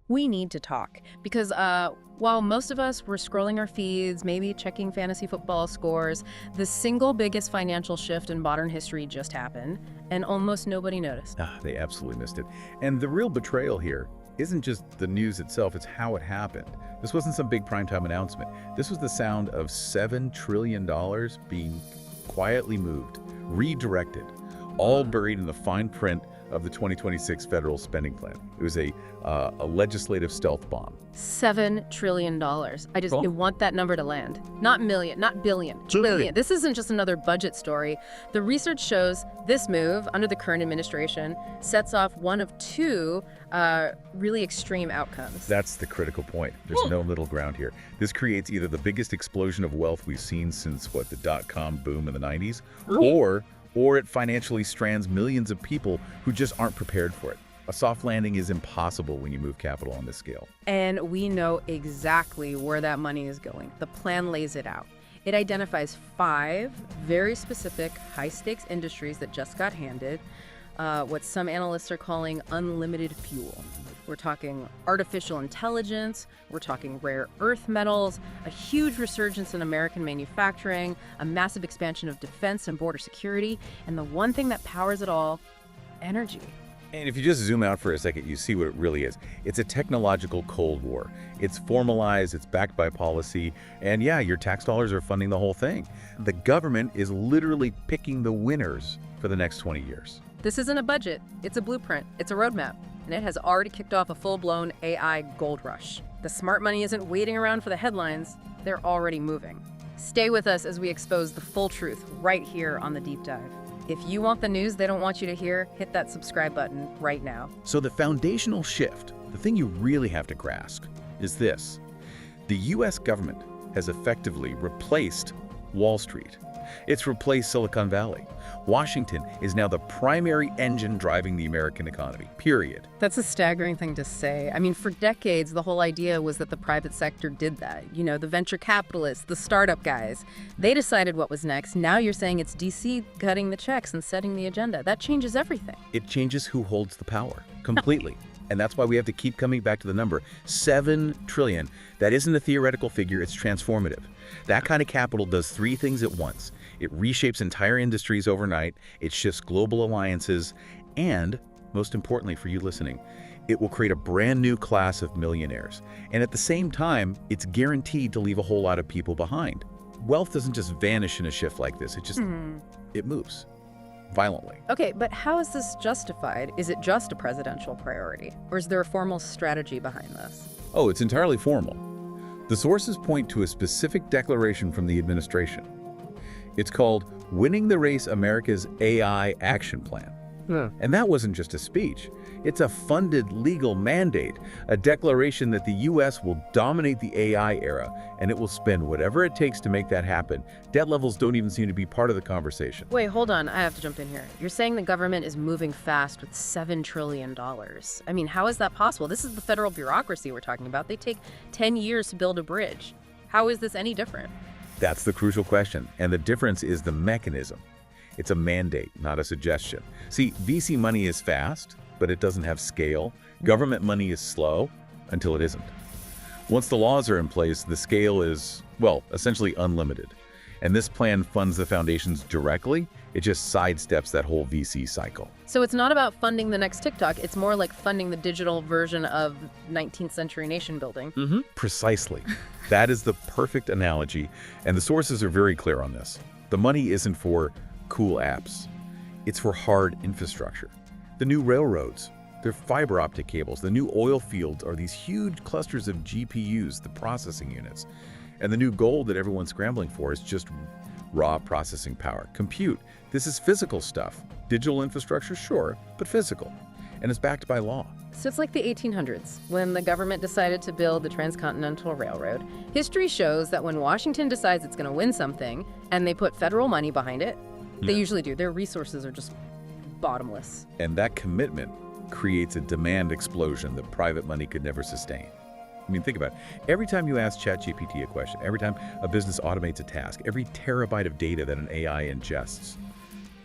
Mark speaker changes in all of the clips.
Speaker 1: We need to talk because while most of us were scrolling our feeds, maybe checking fantasy football scores, the single biggest financial shift in modern history just happened, and almost nobody noticed.
Speaker 2: They absolutely missed it. And the real betrayal here isn't just the news itself, it's how it happened. This wasn't some big primetime announcement. This was the sound of $7 trillion being quietly moved, redirected, all buried in the fine print of the 2026 federal spending plan. It was a legislative stealth bomb.
Speaker 1: $7 trillion. I want that number to land. Not million, not billion, trillion. This isn't just another budget story. The research shows this move under the current administration sets off one of two really extreme outcomes.
Speaker 2: That's the critical point. There's no middle ground here. This creates either the biggest explosion of wealth we've seen since, what, the dot-com boom in the 90s, or it financially strands millions of people who just aren't prepared for it. A soft landing is impossible when you move capital on this scale.
Speaker 1: And we know exactly where that money is going. The plan lays it out. It identifies 5 very specific high-stakes industries that just got handed what some analysts are calling unlimited fuel. We're talking artificial intelligence, we're talking rare earth metals, a huge resurgence in American manufacturing, a massive expansion of defense and border security, and the one thing that powers it all, energy.
Speaker 2: And if you just zoom out for a second, you see what it really is. It's a technological Cold War. It's formalized, it's backed by policy, and yeah, your tax dollars are funding the whole thing. The government is literally picking the winners for the next 20 years.
Speaker 1: This isn't a budget, it's a blueprint, it's a roadmap, and it has already kicked off a full-blown AI gold rush. The smart money isn't waiting around for the headlines, they're already moving. Stay with us as we expose the full truth right here on The Deep Dive. If you want the news they don't want you to hear, hit that subscribe button right now.
Speaker 2: So the foundational shift, the thing you really have to grasp, is this. The US government has effectively replaced Wall Street. It's replaced Silicon Valley. Washington is now the primary engine driving the American economy, period.
Speaker 1: That's a staggering thing to say. I mean, for decades, the whole idea was that the private sector did that. You know, the venture capitalists, the startup guys. They decided what was next. Now you're saying it's DC cutting the checks and setting the agenda. That changes everything.
Speaker 2: It changes who holds the power, completely. And that's why we have to keep coming back to the number, $7 trillion. That isn't a theoretical figure, it's transformative. That kind of capital does 3 things at once. It reshapes entire industries overnight, it shifts global alliances, and, most importantly for you listening, it will create a brand new class of millionaires. And at the same time, it's guaranteed to leave a whole lot of people behind. Wealth doesn't just vanish in a shift like this, it moves. Violently.
Speaker 1: Okay, but how is this justified? Is it just a presidential priority? Or is there a formal strategy behind this?
Speaker 2: Oh, it's entirely formal. The sources point to a specific declaration from the administration. It's called Winning the Race America's AI Action Plan. And that wasn't just a speech. It's a funded legal mandate, a declaration that the U.S. will dominate the AI era, and it will spend whatever it takes to make that happen. Debt levels don't even seem to be part of the conversation.
Speaker 1: Wait, hold on. I have to jump in here. You're saying the government is moving fast with $7 trillion. I mean, how is that possible? This is the federal bureaucracy we're talking about. They take 10 years to build a bridge. How is this any different?
Speaker 2: That's the crucial question, and the difference is the mechanism. It's a mandate, not a suggestion. See, VC money is fast, but it doesn't have scale. Government money is slow until it isn't. Once the laws are in place, the scale is, well, essentially unlimited. And this plan funds the foundations directly. It just sidesteps that whole VC cycle.
Speaker 1: So it's not about funding the next TikTok. It's more like funding the digital version of 19th century nation building.
Speaker 2: Precisely. That is the perfect analogy. And the sources are very clear on this. The money isn't for cool apps. It's for hard infrastructure. The new railroads, their fiber optic cables, the new oil fields are these huge clusters of GPUs, the processing units. And the new gold that everyone's scrambling for is just raw processing power. Compute, this is physical stuff. Digital infrastructure, sure, but physical. And it's backed by law.
Speaker 1: So it's like the 1800s, when the government decided to build the Transcontinental Railroad. History shows that when Washington decides it's going to win something, and they put federal money behind it, they usually do. Their resources are just bottomless.
Speaker 2: And that commitment creates a demand explosion that private money could never sustain. I mean, think about it. Every time you ask ChatGPT a question, every time a business automates a task, every terabyte of data that an AI ingests,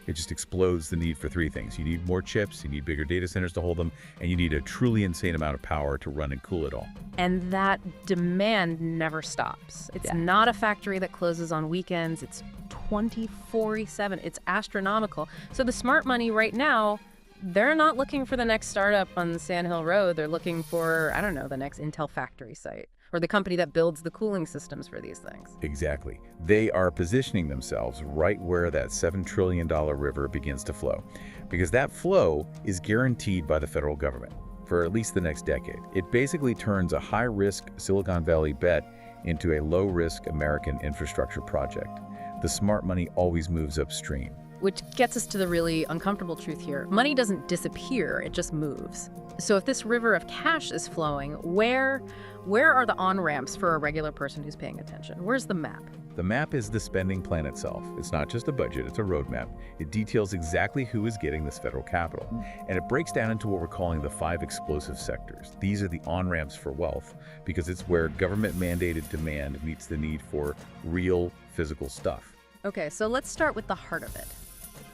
Speaker 2: It just explodes the need for three things. You need more chips, you need bigger data centers to hold them, and you need a truly insane amount of power to run and cool it all.
Speaker 1: And that demand never stops. It's not a factory that closes on weekends. It's 24/7. It's astronomical. So the smart money right now, they're not looking for the next startup on Sand Hill Road. They're looking for, I don't know, the next Intel factory site or the company that builds the cooling systems for these things.
Speaker 2: Exactly. They are positioning themselves right where that $7 trillion river begins to flow, because that flow is guaranteed by the federal government for at least the next decade. It basically turns a high-risk Silicon Valley bet into a low-risk American infrastructure project. The smart money always moves upstream.
Speaker 1: Which gets us to the really uncomfortable truth here. Money doesn't disappear, it just moves. So if this river of cash is flowing, where are the on-ramps for a regular person who's paying attention? Where's the map?
Speaker 2: The map is the spending plan itself. It's not just a budget, it's a roadmap. It details exactly who is getting this federal capital. And it breaks down into what we're calling the 5 explosive sectors. These are the on-ramps for wealth, because it's where government-mandated demand meets the need for real physical stuff.
Speaker 1: Okay, so let's start with the heart of it.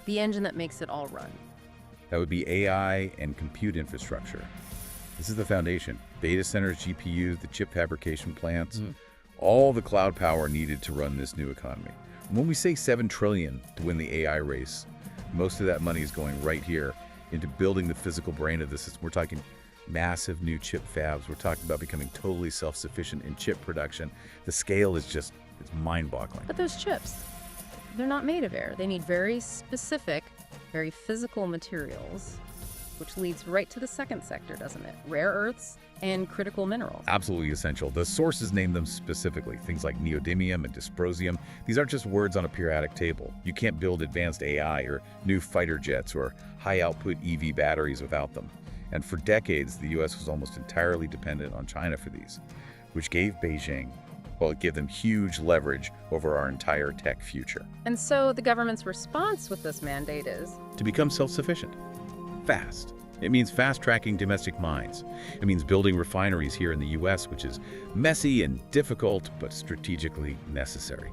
Speaker 1: The engine that makes it all run.
Speaker 2: That would be AI and compute infrastructure. This is the foundation. Data centers, GPUs, the chip fabrication plants, all the cloud power needed to run this new economy. When we say $7 trillion to win the AI race, most of that money is going right here into building the physical brain of the system. We're talking massive new chip fabs. We're talking about becoming totally self-sufficient in chip production. The scale is just, it's mind-boggling.
Speaker 1: But those chips, they're not made of air. They need very specific, very physical materials, which leads right to the second sector, doesn't it? Rare earths and critical minerals.
Speaker 2: Absolutely essential. The sources name them specifically, things like neodymium and dysprosium. These aren't just words on a periodic table. You can't build advanced AI or new fighter jets or high-output EV batteries without them. And for decades, the U.S. was almost entirely dependent on China for these, which gave Beijing, well, it gave them huge leverage over our entire tech future.
Speaker 1: And so the government's response with this mandate is
Speaker 2: to become self-sufficient. Fast. It means fast-tracking domestic mines. It means building refineries here in the U.S., which is messy and difficult, but strategically necessary.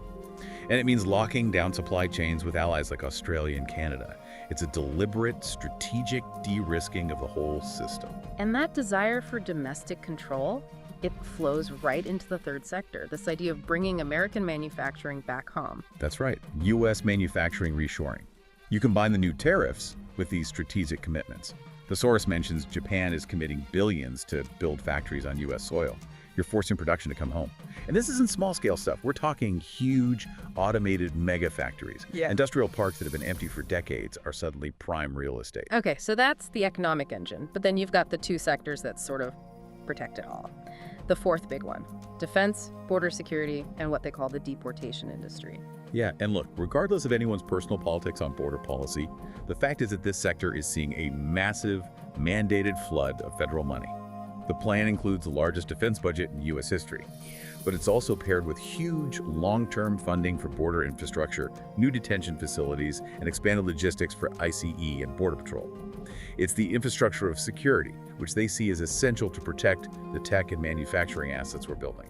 Speaker 2: And it means locking down supply chains with allies like Australia and Canada. It's a deliberate, strategic de-risking of the whole system.
Speaker 1: And that desire for domestic control, it flows right into the third sector, this idea of bringing American manufacturing back home.
Speaker 2: That's right, U.S. manufacturing reshoring. You combine the new tariffs with these strategic commitments. The source mentions Japan is committing billions to build factories on U.S. soil. You're forcing production to come home. And this isn't small-scale stuff. We're talking huge, automated mega factories. Industrial parks that have been empty for decades are suddenly prime real estate.
Speaker 1: Okay, so that's the economic engine. But then you've got the two sectors that sort of protect it all. The fourth big one, defense, border security, and what they call the deportation industry.
Speaker 2: Yeah, and look, regardless of anyone's personal politics on border policy, the fact is that this sector is seeing a massive, mandated flood of federal money. The plan includes the largest defense budget in U.S. history, but it's also paired with huge long-term funding for border infrastructure, new detention facilities, and expanded logistics for ICE and Border Patrol. It's the infrastructure of security, which they see as essential to protect the tech and manufacturing assets we're building.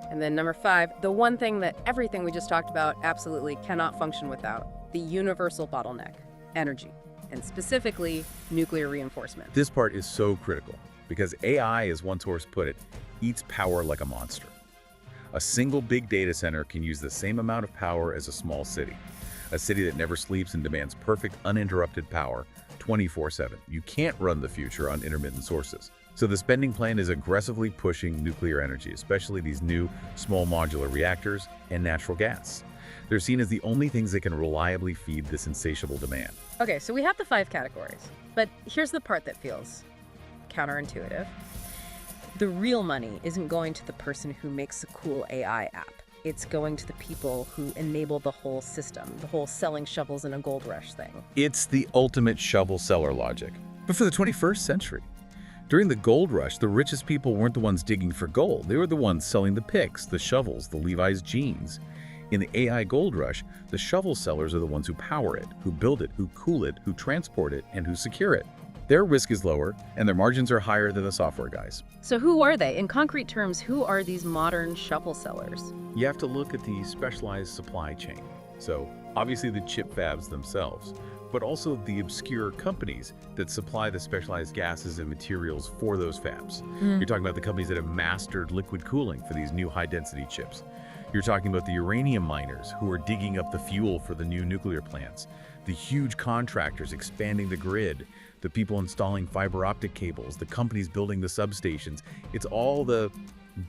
Speaker 1: And then number 5, the one thing that everything we just talked about absolutely cannot function without, the universal bottleneck, energy, and specifically nuclear reinforcement.
Speaker 2: This part is so critical because AI, as one source put it, eats power like a monster. A single big data center can use the same amount of power as a small city, a city that never sleeps and demands perfect, uninterrupted power 24/7. You can't run the future on intermittent sources. So the spending plan is aggressively pushing nuclear energy, especially these new small modular reactors and natural gas. They're seen as the only things that can reliably feed this insatiable demand.
Speaker 1: Okay, so we have the 5 categories, but here's the part that feels counterintuitive. The real money isn't going to the person who makes a cool AI app. It's going to the people who enable the whole system, the whole selling shovels in a gold rush thing.
Speaker 2: It's the ultimate shovel seller logic, but for the 21st century. During the gold rush, the richest people weren't the ones digging for gold. They were the ones selling the picks, the shovels, the Levi's jeans. In the AI gold rush, the shovel sellers are the ones who power it, who build it, who cool it, who transport it, and who secure it. Their risk is lower, and their margins are higher than the software guys.
Speaker 1: So who are they? In concrete terms, who are these modern shovel sellers?
Speaker 2: You have to look at the specialized supply chain. So obviously the chip fabs themselves, but also the obscure companies that supply the specialized gases and materials for those fabs. You're talking about the companies that have mastered liquid cooling for these new high-density chips. You're talking about the uranium miners who are digging up the fuel for the new nuclear plants, the huge contractors expanding the grid, the people installing fiber optic cables, the companies building the substations. It's all the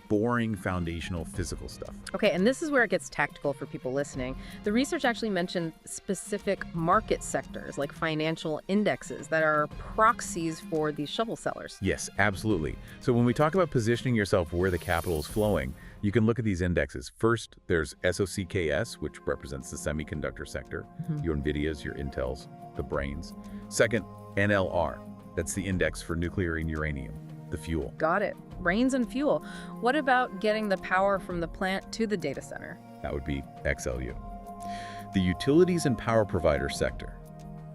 Speaker 2: boring foundational physical stuff.
Speaker 1: Okay, and this is where it gets tactical for people listening. The research actually mentioned specific market sectors like financial indexes that are proxies for these shovel sellers.
Speaker 2: Yes, absolutely. So when we talk about positioning yourself where the capital is flowing, you can look at these indexes. First, there's SOCKS, which represents the semiconductor sector, your NVIDIAs, your Intels, the brains. Second, NLR, that's the index for nuclear and uranium, the fuel.
Speaker 1: Got it. Brains and fuel. What about getting the power from the plant to the data center?
Speaker 2: That would be XLU. The utilities and power provider sector,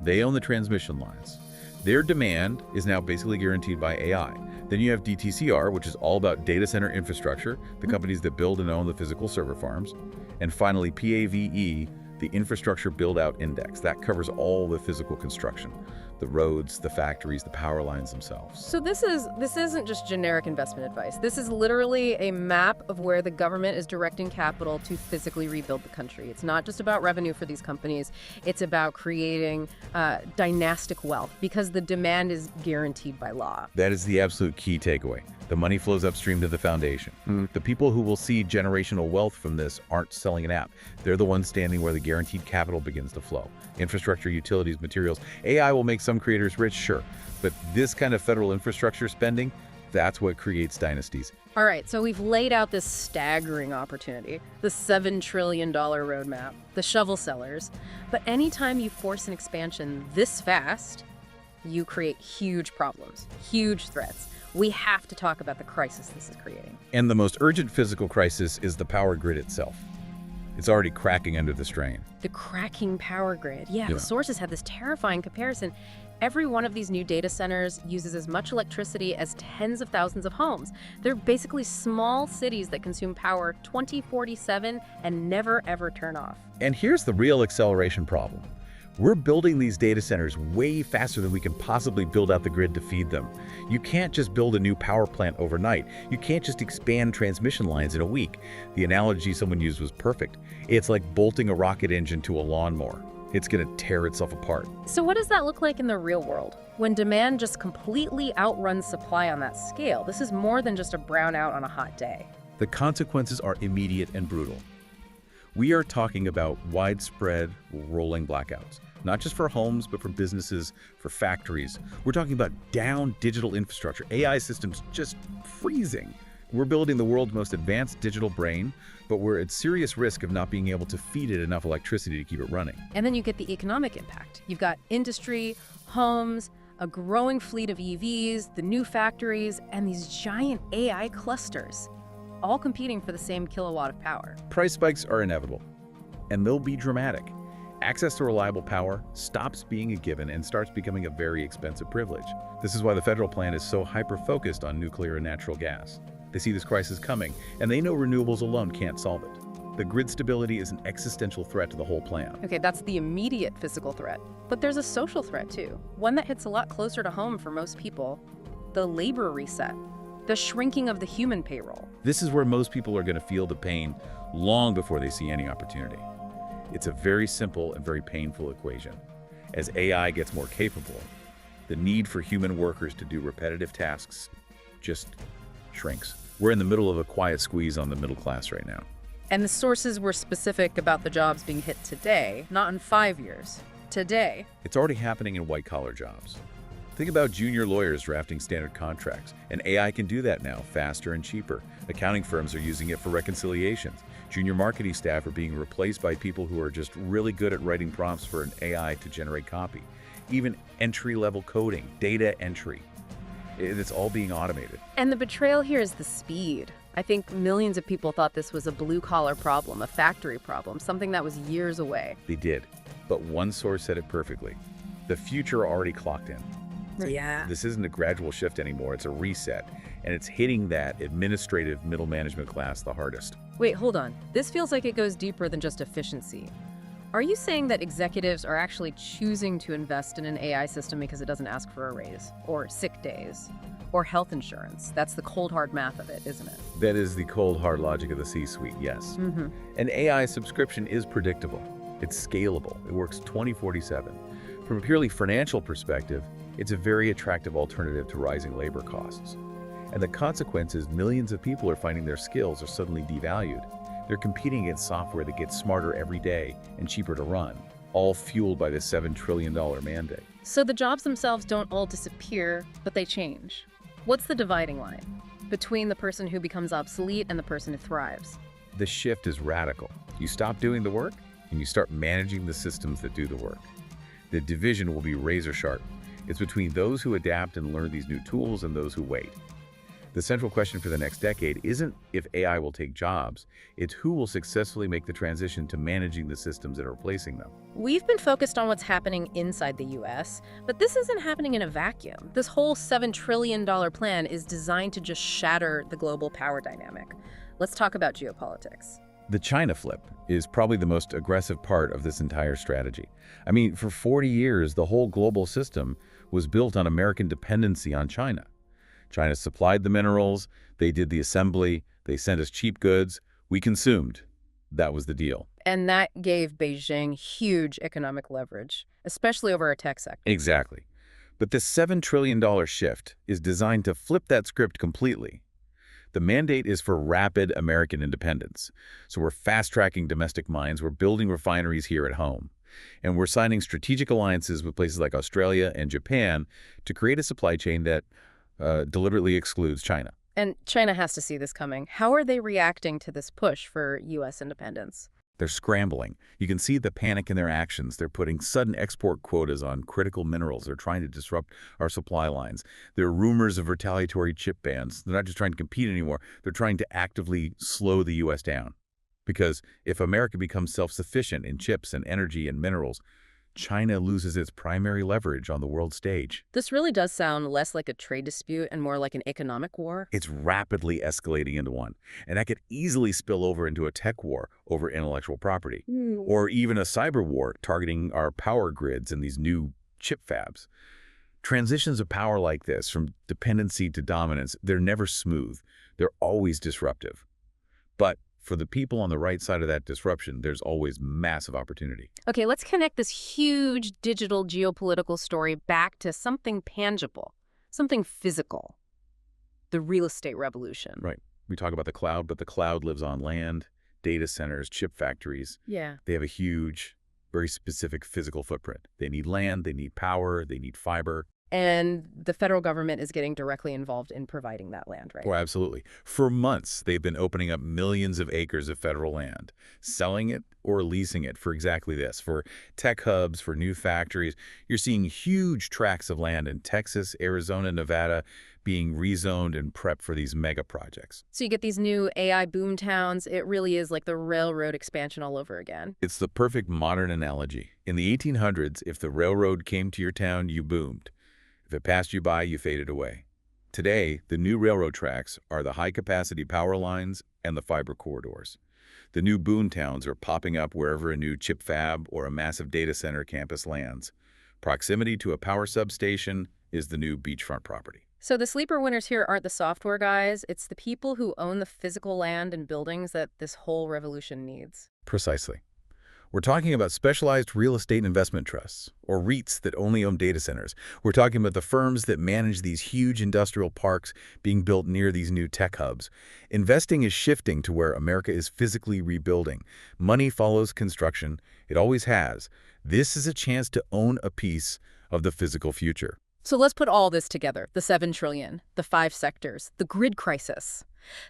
Speaker 2: they own the transmission lines. Their demand is now basically guaranteed by AI. Then you have DTCR, which is all about data center infrastructure, the companies that build and own the physical server farms. And finally, PAVE, the Infrastructure Build-Out Index. That covers all the physical construction, the roads, the factories, the power lines themselves.
Speaker 1: So this isn't just generic investment advice. This is literally a map of where the government is directing capital to physically rebuild the country. It's not just about revenue for these companies. It's about creating dynastic wealth because the demand is guaranteed by law.
Speaker 2: That is the absolute key takeaway. The money flows upstream to the foundation. The people who will see generational wealth from this aren't selling an app. They're the ones standing where the guaranteed capital begins to flow. Infrastructure, utilities, materials. AI will make some creators rich, sure. But this kind of federal infrastructure spending, that's what creates dynasties.
Speaker 1: All right, so we've laid out this staggering opportunity, the $7 trillion roadmap, the shovel sellers. But anytime you force an expansion this fast, you create huge problems, huge threats. We have to talk about the crisis this is creating.
Speaker 2: And the most urgent physical crisis is the power grid itself. It's already cracking under the strain.
Speaker 1: The cracking power grid. Yeah, the sources have this terrifying comparison. Every one of these new data centers uses as much electricity as tens of thousands of homes. They're basically small cities that consume power 24/7 and never ever turn off.
Speaker 2: And here's the real acceleration problem. We're building these data centers way faster than we can possibly build out the grid to feed them. You can't just build a new power plant overnight. You can't just expand transmission lines in a week. The analogy someone used was perfect. It's like bolting a rocket engine to a lawnmower. It's going to tear itself apart.
Speaker 1: So what does that look like in the real world? When demand just completely outruns supply on that scale, this is more than just a brownout on a hot day.
Speaker 2: The consequences are immediate and brutal. We are talking about widespread rolling blackouts, not just for homes, but for businesses, for factories. We're talking about down digital infrastructure, AI systems just freezing. We're building the world's most advanced digital brain, but we're at serious risk of not being able to feed it enough electricity to keep it running.
Speaker 1: And then you get the economic impact. You've got industry, homes, a growing fleet of EVs, the new factories, and these giant AI clusters, all competing for the same kilowatt of power.
Speaker 2: Price spikes are inevitable, and they'll be dramatic. Access to reliable power stops being a given and starts becoming a very expensive privilege. This is why the federal plan is so hyper-focused on nuclear and natural gas. They see this crisis coming, and they know renewables alone can't solve it. The grid stability is an existential threat to the whole plan.
Speaker 1: Okay, that's the immediate physical threat. But there's a social threat too, one that hits a lot closer to home for most people: the labor reset, the shrinking of the human payroll.
Speaker 2: This is where most people are going to feel the pain long before they see any opportunity. It's a very simple and very painful equation. As AI gets more capable, the need for human workers to do repetitive tasks just shrinks. We're in the middle of a quiet squeeze on the middle class right now.
Speaker 1: And the sources were specific about the jobs being hit today, not in 5 years. Today.
Speaker 2: It's already happening in white-collar jobs. Think about junior lawyers drafting standard contracts, and AI can do that now, faster and cheaper. Accounting firms are using it for reconciliations. Junior marketing staff are being replaced by people who are just really good at writing prompts for an AI to generate copy. Even entry-level coding, data entry, it's all being automated.
Speaker 1: And the betrayal here is the speed. I think millions of people thought this was a blue-collar problem, a factory problem, something that was years away.
Speaker 2: They did, but one source said it perfectly. The future already clocked in.
Speaker 1: Yeah.
Speaker 2: This isn't a gradual shift anymore, it's a reset, and it's hitting that administrative middle management class the hardest.
Speaker 1: Wait, hold on. This feels like it goes deeper than just efficiency. Are you saying that executives are actually choosing to invest in an AI system because it doesn't ask for a raise, or sick days, or health insurance? That's the cold hard math of it, isn't it?
Speaker 2: That is the cold, hard logic of the C-suite, yes. An AI subscription is predictable. It's scalable. It works 20/47. From a purely financial perspective, it's a very attractive alternative to rising labor costs. And the consequence is millions of people are finding their skills are suddenly devalued. They're competing against software that gets smarter every day and cheaper to run, all fueled by this $7 trillion mandate.
Speaker 1: So the jobs themselves don't all disappear, but they change. What's the dividing line between the person who becomes obsolete and the person who thrives?
Speaker 2: The shift is radical. You stop doing the work, and you start managing the systems that do the work. The division will be razor sharp. It's between those who adapt and learn these new tools and those who wait. The central question for the next decade isn't if AI will take jobs, it's who will successfully make the transition to managing the systems that are replacing them.
Speaker 1: We've been focused on what's happening inside the US, but this isn't happening in a vacuum. This whole $7 trillion plan is designed to just shatter the global power dynamic. Let's talk about geopolitics.
Speaker 2: The China flip is probably the most aggressive part of this entire strategy. I mean, for 40 years, the whole global system was built on American dependency on China. China supplied the minerals, they did the assembly, they sent us cheap goods, we consumed. That was the deal.
Speaker 1: And that gave Beijing huge economic leverage, especially over our tech sector.
Speaker 2: Exactly. But this $7 trillion shift is designed to flip that script completely. The mandate is for rapid American independence. So we're fast-tracking domestic mines, we're building refineries here at home, and we're signing strategic alliances with places like Australia and Japan to create a supply chain that deliberately excludes China.
Speaker 1: And China has to see this coming. How are they reacting to this push for U.S. independence?
Speaker 2: They're scrambling. You can see the panic in their actions. They're putting sudden export quotas on critical minerals. They're trying to disrupt our supply lines. There are rumors of retaliatory chip bans. They're not just trying to compete anymore. They're trying to actively slow the U.S. down. Because if America becomes self-sufficient in chips and energy and minerals, China loses its primary leverage on the world stage.
Speaker 1: This really does sound less like a trade dispute and more like an economic war.
Speaker 2: It's rapidly escalating into one, and that could easily spill over into a tech war over intellectual property, or even a cyber war targeting our power grids and these new chip fabs. Transitions of power like this, from dependency to dominance, they're never smooth. They're always disruptive. But for the people on the right side of that disruption, there's always massive opportunity.
Speaker 1: Okay, let's connect this huge digital geopolitical story back to something tangible, something physical, the real estate revolution.
Speaker 2: Right. We talk about the cloud, but the cloud lives on land, data centers, chip factories.
Speaker 1: Yeah.
Speaker 2: They have a huge, very specific physical footprint. They need land, they need power, they need fiber.
Speaker 1: And the federal government is getting directly involved in providing that land, right?
Speaker 2: Oh, absolutely. For months, they've been opening up millions of acres of federal land, selling it or leasing it for exactly this, for tech hubs, for new factories. You're seeing huge tracts of land in Texas, Arizona, Nevada being rezoned and prepped for these mega projects.
Speaker 1: So you get these new AI boom towns. It really is like the railroad expansion all over again.
Speaker 2: It's the perfect modern analogy. In the 1800s, if the railroad came to your town, you boomed. If it passed you by, you faded away. Today, the new railroad tracks are the high-capacity power lines and the fiber corridors. The new boom towns are popping up wherever a new chip fab or a massive data center campus lands. Proximity to a power substation is the new beachfront property.
Speaker 1: So the sleeper winners here aren't the software guys. It's the people who own the physical land and buildings that this whole revolution needs.
Speaker 2: Precisely. We're talking about specialized real estate investment trusts, or REITs, that only own data centers. We're talking about the firms that manage these huge industrial parks being built near these new tech hubs. Investing is shifting to where America is physically rebuilding. Money follows construction. It always has. This is a chance to own a piece of the physical future.
Speaker 1: So let's put all this together. The $7 trillion, the 5 sectors, the grid crisis,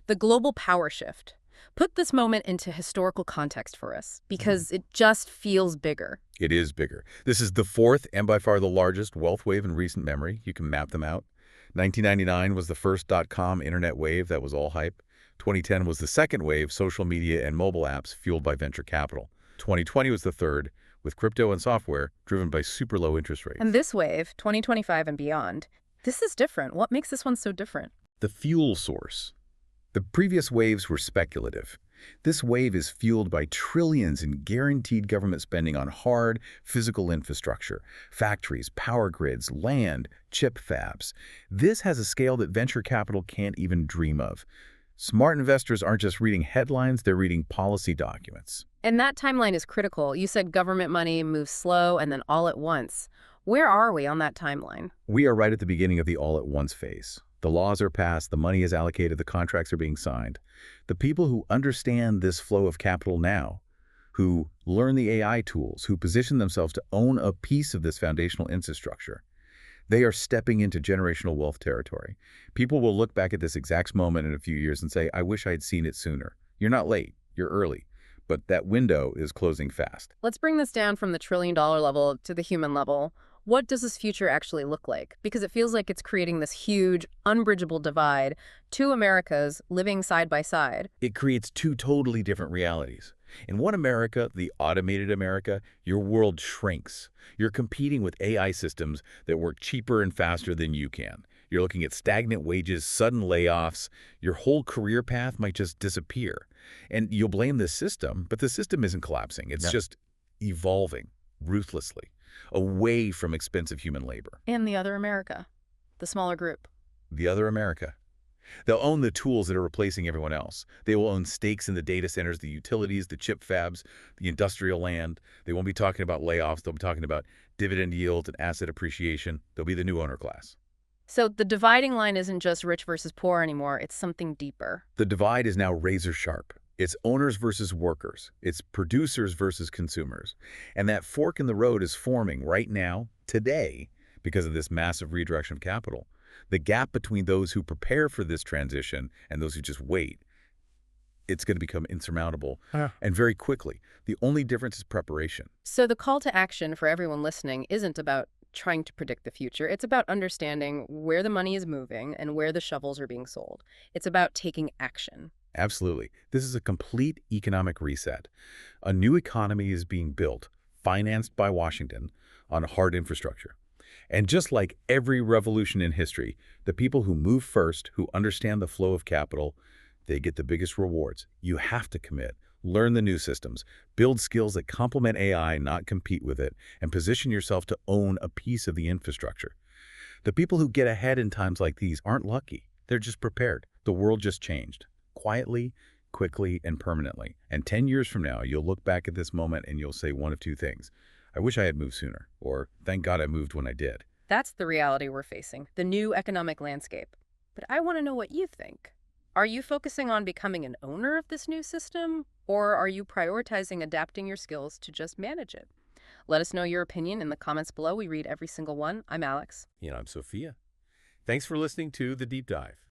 Speaker 1: the global power shift. Put this moment into historical context for us, because it just feels bigger.
Speaker 2: It is bigger. This is the fourth and by far the largest wealth wave in recent memory. You can map them out. 1999 was the first .com internet wave that was all hype. 2010 was the second wave, social media and mobile apps fueled by venture capital. 2020 was the third, with crypto and software driven by super low interest rates.
Speaker 1: And this wave, 2025 and beyond, this is different. What makes this one so different?
Speaker 2: The fuel source. The previous waves were speculative. This wave is fueled by trillions in guaranteed government spending on hard, physical infrastructure, factories, power grids, land, chip fabs. This has a scale that venture capital can't even dream of. Smart investors aren't just reading headlines, they're reading policy documents.
Speaker 1: And that timeline is critical. You said government money moves slow and then all at once. Where are we on that timeline?
Speaker 2: We are right at the beginning of the all-at-once phase. The laws are passed, the money is allocated, the contracts are being signed. The people who understand this flow of capital now, who learn the AI tools, who position themselves to own a piece of this foundational infrastructure, they are stepping into generational wealth territory. People will look back at this exact moment in a few years and say, I wish I'd seen it sooner. You're not late, you're early, but that window is closing fast.
Speaker 1: Let's bring this down from the trillion-dollar level to the human level. What does this future actually look like? Because it feels like it's creating this huge, unbridgeable divide, two Americas living side by side.
Speaker 2: It creates two totally different realities. In one America, the automated America, your world shrinks. You're competing with AI systems that work cheaper and faster than you can. You're looking at stagnant wages, sudden layoffs. Your whole career path might just disappear. And you'll blame the system, but the system isn't collapsing. It's just evolving ruthlessly away from expensive human labor.
Speaker 1: And the other America, the smaller group.
Speaker 2: The other America. They'll own the tools that are replacing everyone else. They will own stakes in the data centers, the utilities, the chip fabs, the industrial land. They won't be talking about layoffs. They'll be talking about dividend yields and asset appreciation. They'll be the new owner class.
Speaker 1: So the dividing line isn't just rich versus poor anymore. It's something deeper.
Speaker 2: The divide is now razor sharp. It's owners versus workers. It's producers versus consumers. And that fork in the road is forming right now, today, because of this massive redirection of capital. The gap between those who prepare for this transition and those who just wait, it's going to become insurmountable and very quickly. The only difference is preparation.
Speaker 1: So the call to action for everyone listening isn't about trying to predict the future. It's about understanding where the money is moving and where the shovels are being sold. It's about taking action.
Speaker 2: Absolutely. This is a complete economic reset. A new economy is being built, financed by Washington, on hard infrastructure. And just like every revolution in history, the people who move first, who understand the flow of capital, they get the biggest rewards. You have to commit, learn the new systems, build skills that complement AI, not compete with it, and position yourself to own a piece of the infrastructure. The people who get ahead in times like these aren't lucky. They're just prepared. The world just changed. Quietly, quickly, and permanently. And 10 years from now, you'll look back at this moment and you'll say one of two things. I wish I had moved sooner, or thank God I moved when I did.
Speaker 1: That's the reality we're facing, the new economic landscape. But I want to know what you think. Are you focusing on becoming an owner of this new system, or are you prioritizing adapting your skills to just manage it? Let us know your opinion in the comments below. We read every single one. I'm Alex.
Speaker 2: I'm Sophia. Thanks for listening to The Deep Dive.